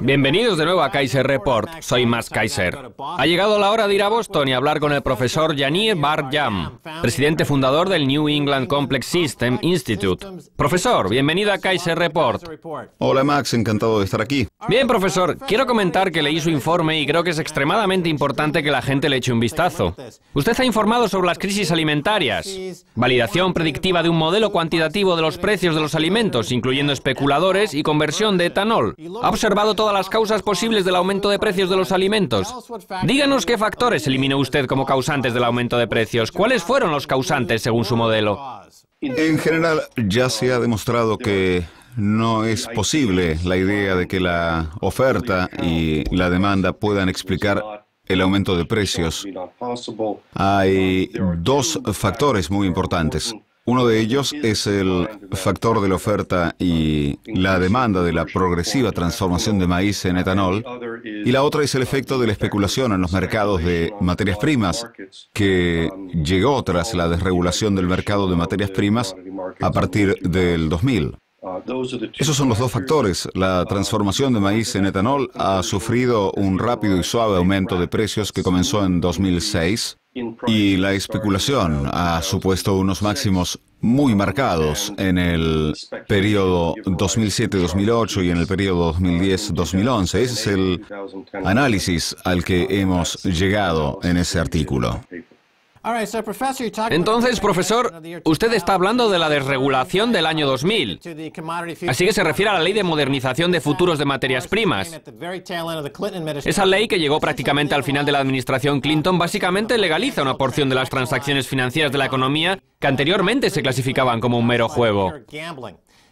Bienvenidos de nuevo a Kaiser Report. Soy Max Kaiser. Ha llegado la hora de ir a Boston y hablar con el profesor Yanir Bar-Yam, presidente fundador del New England Complex System Institute. Profesor, bienvenido a Kaiser Report. Hola Max, encantado de estar aquí. Bien, profesor, quiero comentar que leí su informe y creo que es extremadamente importante que la gente le eche un vistazo. Usted ha informado sobre las crisis alimentarias, validación predictiva de un modelo cuantitativo de los precios de los alimentos, incluyendo especuladores y conversión de etanol. Ha observado todas las causas posibles del aumento de precios de los alimentos. Díganos qué factores eliminó usted como causantes del aumento de precios. ¿Cuáles fueron los causantes según su modelo? En general, ya se ha demostrado que no es posible la idea de que la oferta y la demanda puedan explicar el aumento de precios. Hay dos factores muy importantes. Uno de ellos es el factor de la oferta y la demanda de la progresiva transformación de maíz en etanol, y la otra es el efecto de la especulación en los mercados de materias primas, que llegó tras la desregulación del mercado de materias primas a partir del 2000. Esos son los dos factores. La transformación de maíz en etanol ha sufrido un rápido y suave aumento de precios que comenzó en 2006, y la especulación ha supuesto unos máximos muy marcados en el periodo 2007-2008 y en el periodo 2010-2011. Ese es el análisis al que hemos llegado en ese artículo. Entonces, profesor, usted está hablando de la desregulación del año 2000. Así que se refiere a la Ley de Modernización de Futuros de Materias Primas. Esa ley, que llegó prácticamente al final de la administración Clinton, básicamente legaliza una porción de las transacciones financieras de la economía que anteriormente se clasificaban como un mero juego.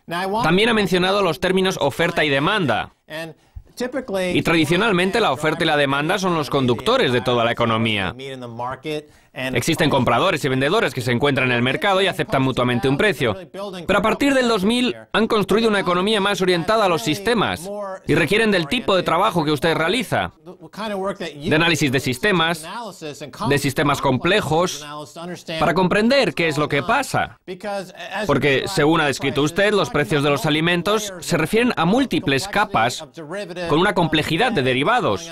También ha mencionado los términos oferta y demanda. Y tradicionalmente la oferta y la demanda son los conductores de toda la economía. Existen compradores y vendedores que se encuentran en el mercado y aceptan mutuamente un precio. Pero a partir del 2000 han construido una economía más orientada a los sistemas y requieren del tipo de trabajo que usted realiza. De análisis de sistemas complejos, para comprender qué es lo que pasa. Porque, según ha descrito usted, los precios de los alimentos se refieren a múltiples capas con una complejidad de derivados,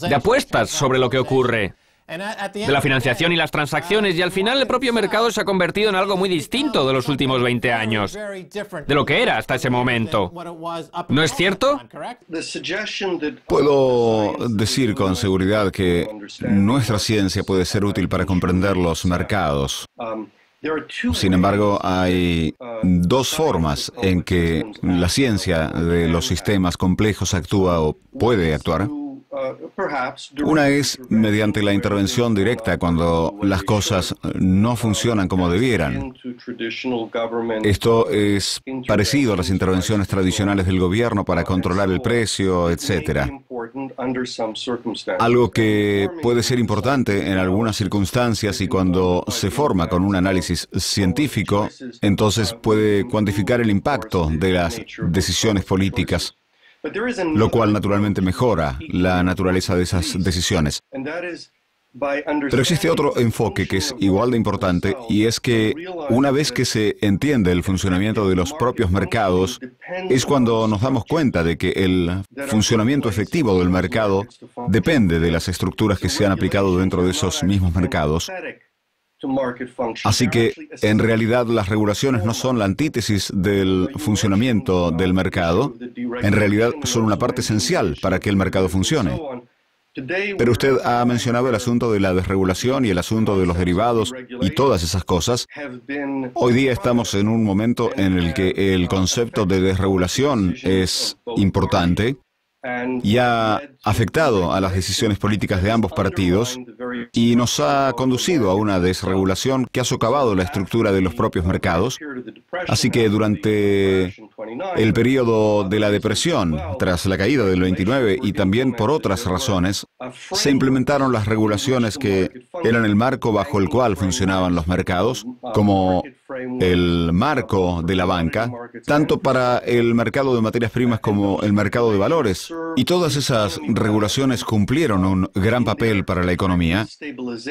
de apuestas sobre lo que ocurre, de la financiación y las transacciones, y al final el propio mercado se ha convertido en algo muy distinto de los últimos 20 años, de lo que era hasta ese momento. ¿No es cierto? Puedo decir con seguridad que nuestra ciencia puede ser útil para comprender los mercados. Sin embargo, hay dos formas en que la ciencia de los sistemas complejos actúa o puede actuar. Una es mediante la intervención directa cuando las cosas no funcionan como debieran. Esto es parecido a las intervenciones tradicionales del gobierno para controlar el precio, etc. Algo que puede ser importante en algunas circunstancias, y cuando se forma con un análisis científico, entonces puede cuantificar el impacto de las decisiones políticas, lo cual naturalmente mejora la naturaleza de esas decisiones. Pero existe otro enfoque que es igual de importante, y es que una vez que se entiende el funcionamiento de los propios mercados, es cuando nos damos cuenta de que el funcionamiento efectivo del mercado depende de las estructuras que se han aplicado dentro de esos mismos mercados. Así que, en realidad, las regulaciones no son la antítesis del funcionamiento del mercado. En realidad, son una parte esencial para que el mercado funcione. Pero usted ha mencionado el asunto de la desregulación y el asunto de los derivados y todas esas cosas. Hoy día estamos en un momento en el que el concepto de desregulación es importante y ha afectado a las decisiones políticas de ambos partidos y nos ha conducido a una desregulación que ha socavado la estructura de los propios mercados. Así que durante el periodo de la depresión, tras la caída del 29 y también por otras razones, se implementaron las regulaciones que eran el marco bajo el cual funcionaban los mercados, como el marco de la banca, tanto para el mercado de materias primas como el mercado de valores. Y todas esas regulaciones cumplieron un gran papel para la economía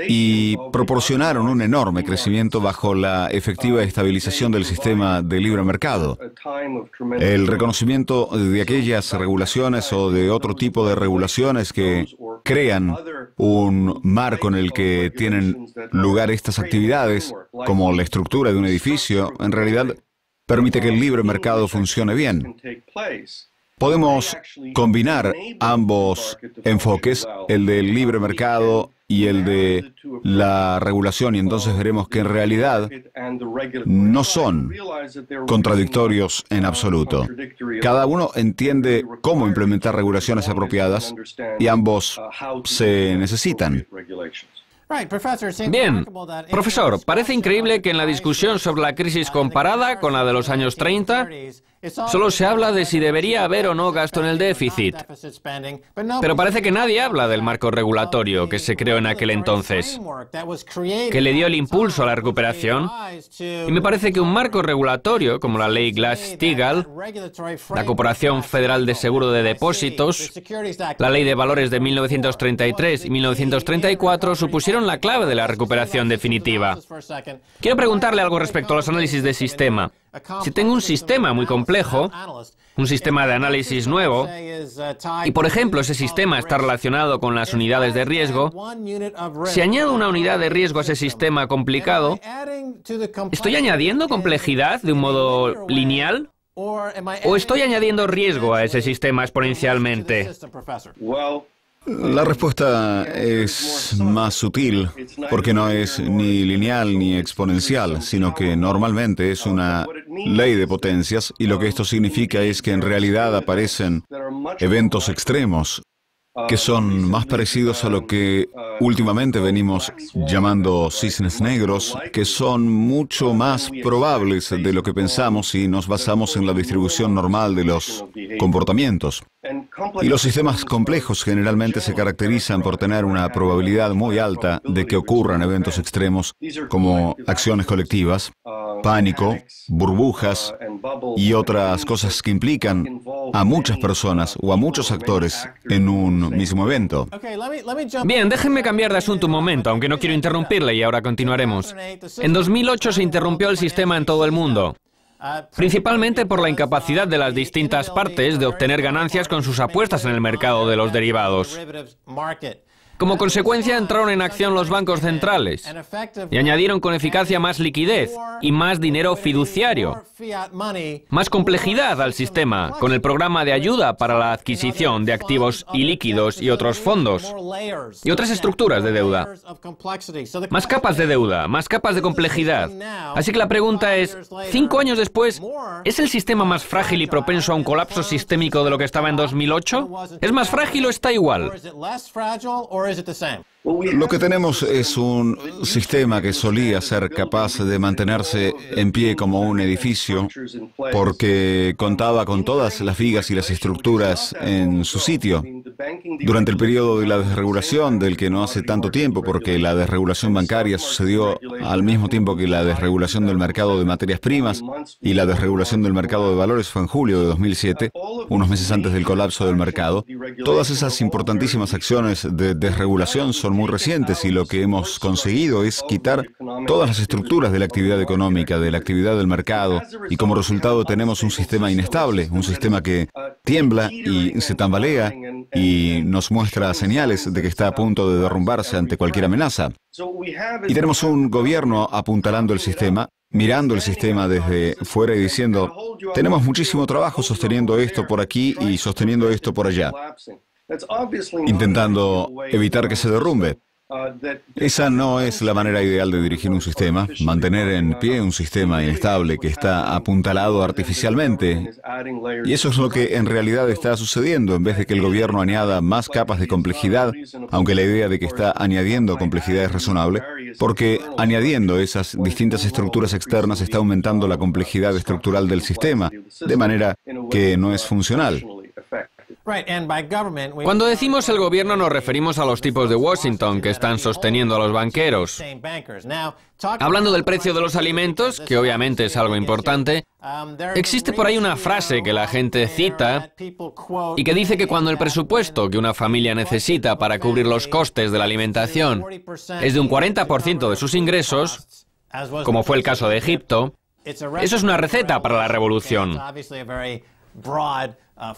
y proporcionaron un enorme crecimiento bajo la efectiva estabilización del sistema de libre mercado. El reconocimiento de aquellas regulaciones o de otro tipo de regulaciones que crean un marco en el que tienen lugar estas actividades, como la estructura de un edificio, en realidad permite que el libre mercado funcione bien. Podemos combinar ambos enfoques, el del libre mercado y el de la regulación, y entonces veremos que en realidad no son contradictorios en absoluto. Cada uno entiende cómo implementar regulaciones apropiadas y ambos se necesitan. Bien, profesor, parece increíble que en la discusión sobre la crisis comparada con la de los años 30, solo se habla de si debería haber o no gasto en el déficit. Pero parece que nadie habla del marco regulatorio que se creó en aquel entonces, que le dio el impulso a la recuperación. Y me parece que un marco regulatorio, como la ley Glass-Steagall, la Corporación Federal de Seguro de Depósitos, la ley de valores de 1933 y 1934, supusieron la clave de la recuperación definitiva. Quiero preguntarle algo respecto a los análisis de sistema. Si tengo un sistema muy complejo, un sistema de análisis nuevo, y por ejemplo ese sistema está relacionado con las unidades de riesgo, si añado una unidad de riesgo a ese sistema complicado, ¿estoy añadiendo complejidad de un modo lineal? ¿O estoy añadiendo riesgo a ese sistema exponencialmente? La respuesta es más sutil, porque no es ni lineal ni exponencial, sino que normalmente es una ley de potencias, y lo que esto significa es que en realidad aparecen eventos extremos que son más parecidos a lo que últimamente venimos llamando cisnes negros, que son mucho más probables de lo que pensamos si nos basamos en la distribución normal de los comportamientos. Y los sistemas complejos generalmente se caracterizan por tener una probabilidad muy alta de que ocurran eventos extremos como acciones colectivas, pánico, burbujas y otras cosas que implican a muchas personas o a muchos actores en un mismo evento. Bien, déjenme cambiar de asunto un momento, aunque no quiero interrumpirle y ahora continuaremos. En 2008 se interrumpió el sistema en todo el mundo, principalmente por la incapacidad de las distintas partes de obtener ganancias con sus apuestas en el mercado de los derivados. Como consecuencia entraron en acción los bancos centrales y añadieron con eficacia más liquidez y más dinero fiduciario, más complejidad al sistema con el programa de ayuda para la adquisición de activos ilíquidos y otros fondos y otras estructuras de deuda. Más capas de deuda, más capas de complejidad. Así que la pregunta es, 5 años después, ¿es el sistema más frágil y propenso a un colapso sistémico de lo que estaba en 2008? ¿Es más frágil o está igual? Lo que tenemos es un sistema que solía ser capaz de mantenerse en pie como un edificio porque contaba con todas las vigas y las estructuras en su sitio. Durante el periodo de la desregulación, del que no hace tanto tiempo, porque la desregulación bancaria sucedió al mismo tiempo que la desregulación del mercado de materias primas, y la desregulación del mercado de valores fue en julio de 2007, unos meses antes del colapso del mercado. Todas esas importantísimas acciones de desregulación son muy recientes, y lo que hemos conseguido es quitar todas las estructuras de la actividad económica, de la actividad del mercado, y como resultado tenemos un sistema inestable, un sistema que tiembla y se tambalea y nos muestra señales de que está a punto de derrumbarse ante cualquier amenaza. Y tenemos un gobierno apuntalando el sistema, mirando el sistema desde fuera y diciendo, tenemos muchísimo trabajo sosteniendo esto por aquí y sosteniendo esto por allá, intentando evitar que se derrumbe. Esa no es la manera ideal de dirigir un sistema, mantener en pie un sistema inestable que está apuntalado artificialmente. Y eso es lo que en realidad está sucediendo, en vez de que el gobierno añada más capas de complejidad, aunque la idea de que está añadiendo complejidad es razonable, porque añadiendo esas distintas estructuras externas está aumentando la complejidad estructural del sistema, de manera que no es funcional. Cuando decimos el gobierno nos referimos a los tipos de Washington que están sosteniendo a los banqueros. Hablando del precio de los alimentos, que obviamente es algo importante, existe por ahí una frase que la gente cita y que dice que cuando el presupuesto que una familia necesita para cubrir los costes de la alimentación es de un 40% de sus ingresos, como fue el caso de Egipto, eso es una receta para la revolución.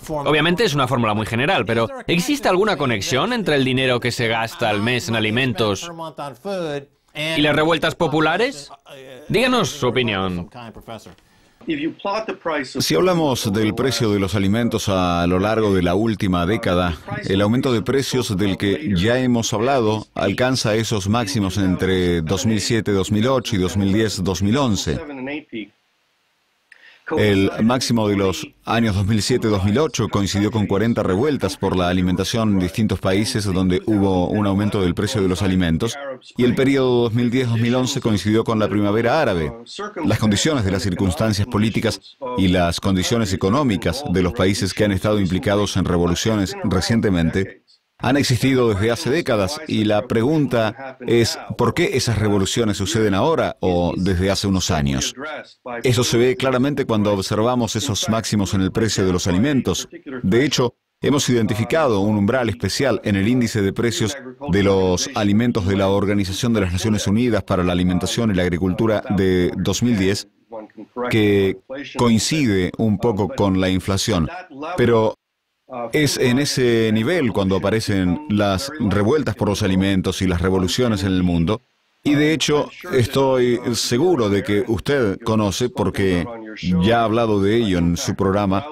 Obviamente es una fórmula muy general, pero ¿existe alguna conexión entre el dinero que se gasta al mes en alimentos y las revueltas populares? Díganos su opinión. Si hablamos del precio de los alimentos a lo largo de la última década, el aumento de precios del que ya hemos hablado alcanza esos máximos entre 2007-2008 y 2010-2011. El máximo de los años 2007-2008 coincidió con 40 revueltas por la alimentación en distintos países donde hubo un aumento del precio de los alimentos, y el periodo 2010-2011 coincidió con la primavera árabe. Las condiciones de las circunstancias políticas y las condiciones económicas de los países que han estado implicados en revoluciones recientemente han existido desde hace décadas, y la pregunta es ¿por qué esas revoluciones suceden ahora o desde hace unos años? Eso se ve claramente cuando observamos esos máximos en el precio de los alimentos. De hecho, hemos identificado un umbral especial en el índice de precios de los alimentos de la Organización de las Naciones Unidas para la Alimentación y la Agricultura de 2010, que coincide un poco con la inflación, pero es en ese nivel cuando aparecen las revueltas por los alimentos y las revoluciones en el mundo. Y de hecho, estoy seguro de que usted conoce, porque ya ha hablado de ello en su programa,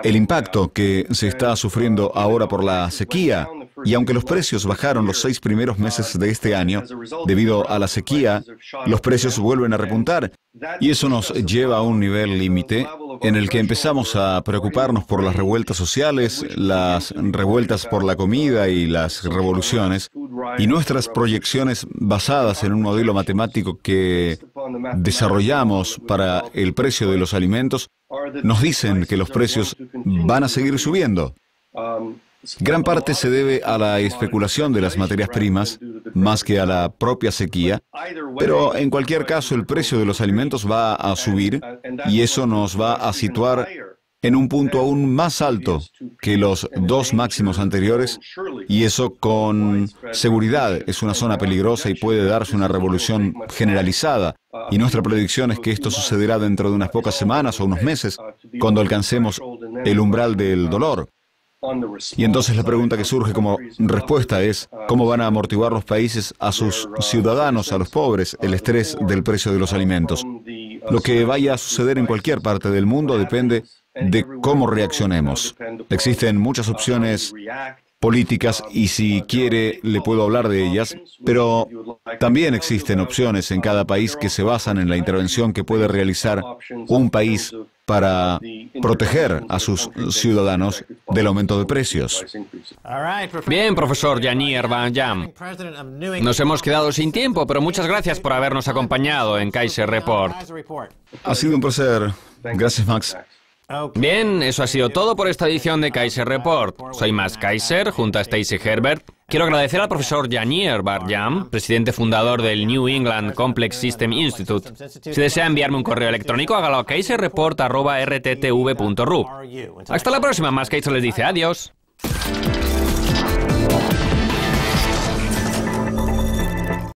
el impacto que se está sufriendo ahora por la sequía. Y aunque los precios bajaron los 6 primeros meses de este año, debido a la sequía, los precios vuelven a repuntar. Y eso nos lleva a un nivel límite en el que empezamos a preocuparnos por las revueltas sociales, las revueltas por la comida y las revoluciones, y nuestras proyecciones basadas en un modelo matemático que desarrollamos para el precio de los alimentos nos dicen que los precios van a seguir subiendo. Gran parte se debe a la especulación de las materias primas, más que a la propia sequía, pero en cualquier caso el precio de los alimentos va a subir, y eso nos va a situar en un punto aún más alto que los 2 máximos anteriores, y eso con seguridad es una zona peligrosa y puede darse una revolución generalizada. Y nuestra predicción es que esto sucederá dentro de unas pocas semanas o unos meses, cuando alcancemos el umbral del dolor. Y entonces la pregunta que surge como respuesta es, ¿cómo van a amortiguar los países a sus ciudadanos, a los pobres, el estrés del precio de los alimentos? Lo que vaya a suceder en cualquier parte del mundo depende de cómo reaccionemos. Existen muchas opciones políticas y si quiere le puedo hablar de ellas, pero también existen opciones en cada país que se basan en la intervención que puede realizar un país para proteger a sus ciudadanos del aumento de precios. Bien, profesor Yanier Bar-Yam. Nos hemos quedado sin tiempo, pero muchas gracias por habernos acompañado en Kaiser Report. Ha sido un placer. Gracias, Max. Bien, eso ha sido todo por esta edición de Kaiser Report. Soy Max Kaiser, junto a Stacy Herbert. Quiero agradecer al profesor Yanier Bar-Yam, presidente fundador del New England Complex System Institute. Si desea enviarme un correo electrónico, hágalo a kaiserreport@rttv.ru. Hasta la próxima, Max Kaiser les dice adiós.